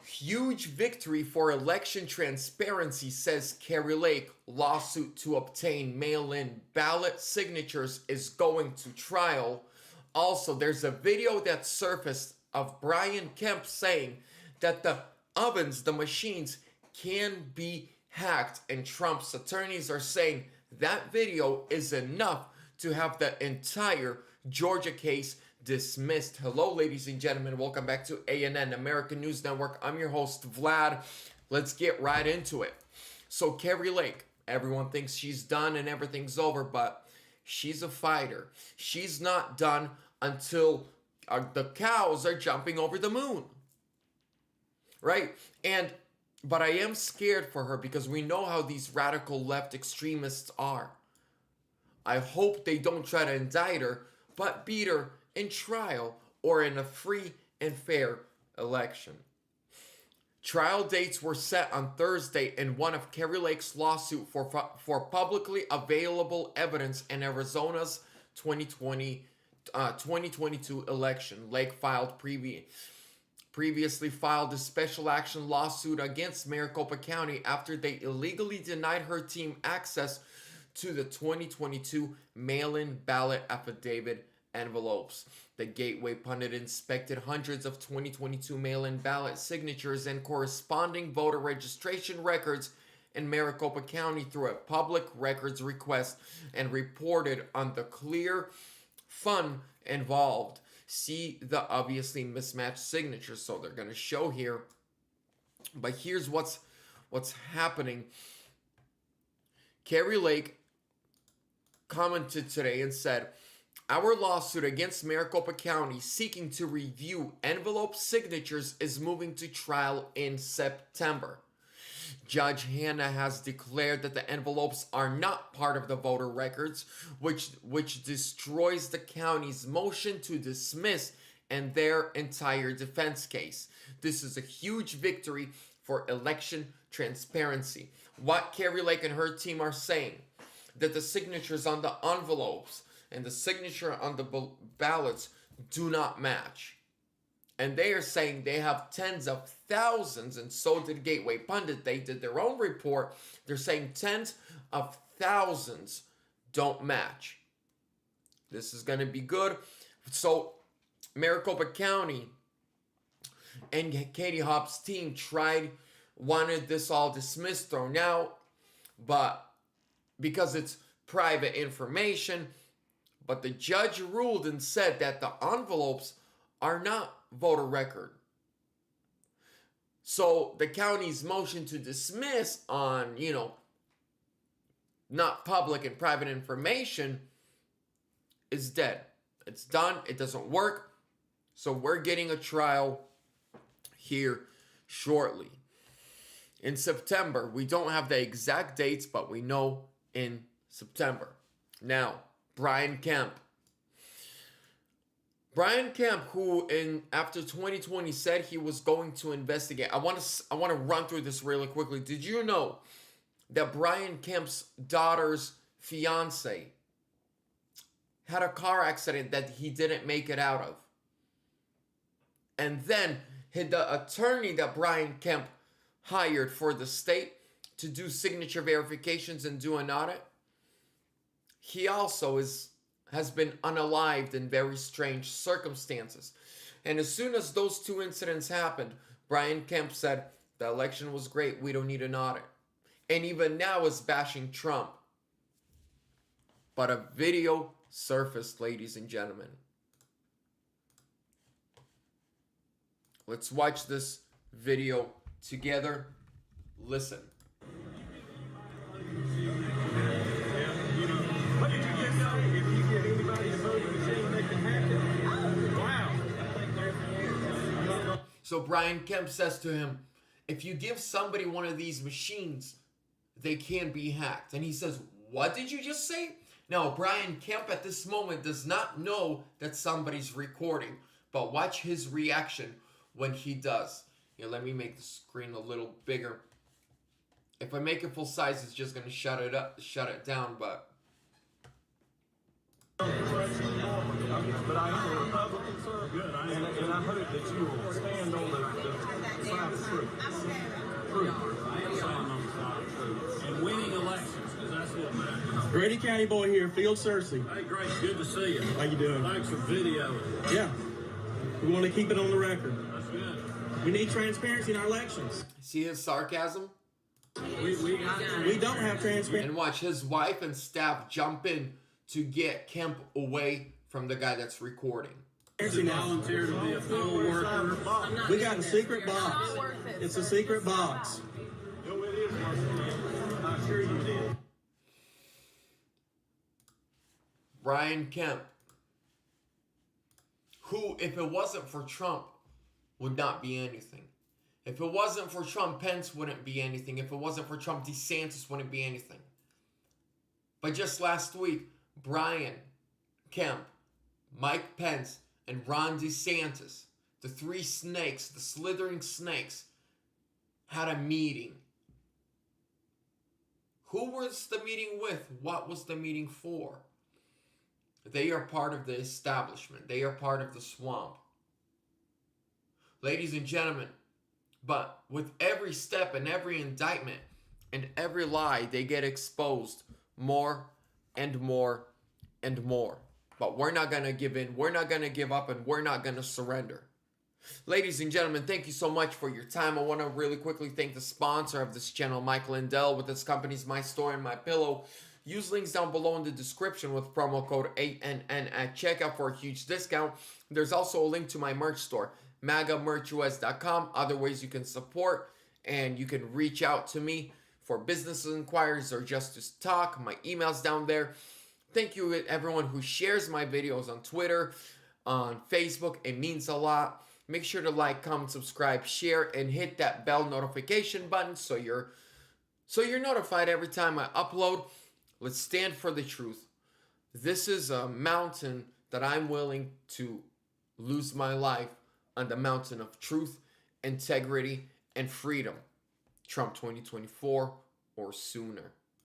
Huge victory for election transparency, says Kari Lake. Lawsuit to obtain mail-in ballot signatures is going to trial. Also, there's a video that surfaced of Brian Kemp saying that the ovens, the machines, can be hacked, and Trump's attorneys are saying that video is enough to have the entire Georgia case dismissed. Hello, ladies and gentlemen. Welcome back to ANN, American News Network. I'm your host, Vlad. Let's get right into it. So, Kari Lake, everyone thinks she's done and everything's over, but she's a fighter. She's not done until the cows are jumping over the moon. Right? But I am scared for her because we know how these radical left extremists are. I hope they don't try to indict her, but beat her in trial or in a free and fair election. Trial dates were set on Thursday in one of Kari Lake's lawsuit for publicly available evidence in Arizona's 2022 election. Lake previously filed a special action lawsuit against Maricopa County after they illegally denied her team access to the 2022 mail-in ballot affidavit envelopes. The Gateway Pundit inspected hundreds of 2022 mail-in ballot signatures and corresponding voter registration records in Maricopa County through a public records request and reported on the clear fun involved. See the obviously mismatched signatures. So they're going to show here. But here's what's happening. Kari Lake commented today and said, "Our lawsuit against Maricopa County seeking to review envelope signatures is moving to trial in September. Judge Hanna has declared that the envelopes are not part of the voter records, which destroys the county's motion to dismiss and their entire defense case. This is a huge victory for election transparency." What Kari Lake and her team are saying, that the signatures on the envelopes and the signature on the ballots do not match. And they are saying they have tens of thousands, and so did Gateway Pundit. They did their own report. They're saying tens of thousands don't match. This is going to be good. So Maricopa County and Katie Hobbs' team wanted this all dismissed, thrown out, but because it's private information, but the judge ruled and said that the envelopes are not voter record. So the county's motion to dismiss on, not public and private information is dead. It's done. It doesn't work. So we're getting a trial here shortly. In September, we don't have the exact dates, but we know in September. Now, Brian Kemp, who after 2020 said he was going to investigate. I want to run through this really quickly. Did you know that Brian Kemp's daughter's fiance had a car accident that he didn't make it out of? And then the attorney that Brian Kemp hired for the state to do signature verifications and do an audit, he also has been unalived in very strange circumstances. And as soon as those two incidents happened, Brian Kemp said, the election was great, we don't need an audit. And even now is bashing Trump. But a video surfaced, ladies and gentlemen. Let's watch this video together. Listen. What did you just say? If you get anybody to vote the machine, they can hack it. Wow. So Brian Kemp says to him, if you give somebody one of these machines, they can be hacked. And he says, what did you just say? Now, Brian Kemp at this moment does not know that somebody's recording. But watch his reaction when he does. Here, let me make the screen a little bigger. If I make it full size, it's just going to shut it down, but... But I am a Republican, sir. Good. And I hope that you will stand on the side of truth. truth. That's all I'm on the side of truth. And winning elections, because that's what matters. Grady County boy here, Field Cersei. Hey, great. Good to see you. How you doing? Thanks for videoing. Yeah. We want to keep it on the record. That's good. We need transparency in our elections. See his sarcasm? We don't have transparency. And watch his wife and staff jump in to get Kemp away from the guy that's recording. volunteer to be a poll worker. We got a secret box. It's a secret box. No, it is working. I assure you it is. Brian Kemp, who, if it wasn't for Trump, would not be anything. If it wasn't for Trump, Pence wouldn't be anything. If it wasn't for Trump, DeSantis wouldn't be anything. But just last week, Brian Kemp, Mike Pence, and Ron DeSantis, the three snakes, the slithering snakes, had a meeting. Who was the meeting with? What was the meeting for? They are part of the establishment. They are part of the swamp. Ladies and gentlemen, but with every step and every indictment and every lie, they get exposed more and more and more. But we're not going to give in. We're not going to give up, and we're not going to surrender. Ladies and gentlemen, thank you so much for your time. I want to really quickly thank the sponsor of this channel, Mike Lindell, with his company's My Story and My Pillow. Use links down below in the description with promo code ANN at checkout for a huge discount. There's also a link to my merch store, magamerchus.com. Other ways you can support, and you can reach out to me for business inquiries or just to talk. My email's down there. Thank you to everyone who shares my videos on Twitter, on Facebook. It means a lot. Make sure to like, comment, subscribe, share, and hit that bell notification button so you're notified every time I upload. Let's stand for the truth. This is a mountain that I'm willing to lose my life on, the mountain of truth, integrity, and freedom. Trump 2024 or sooner.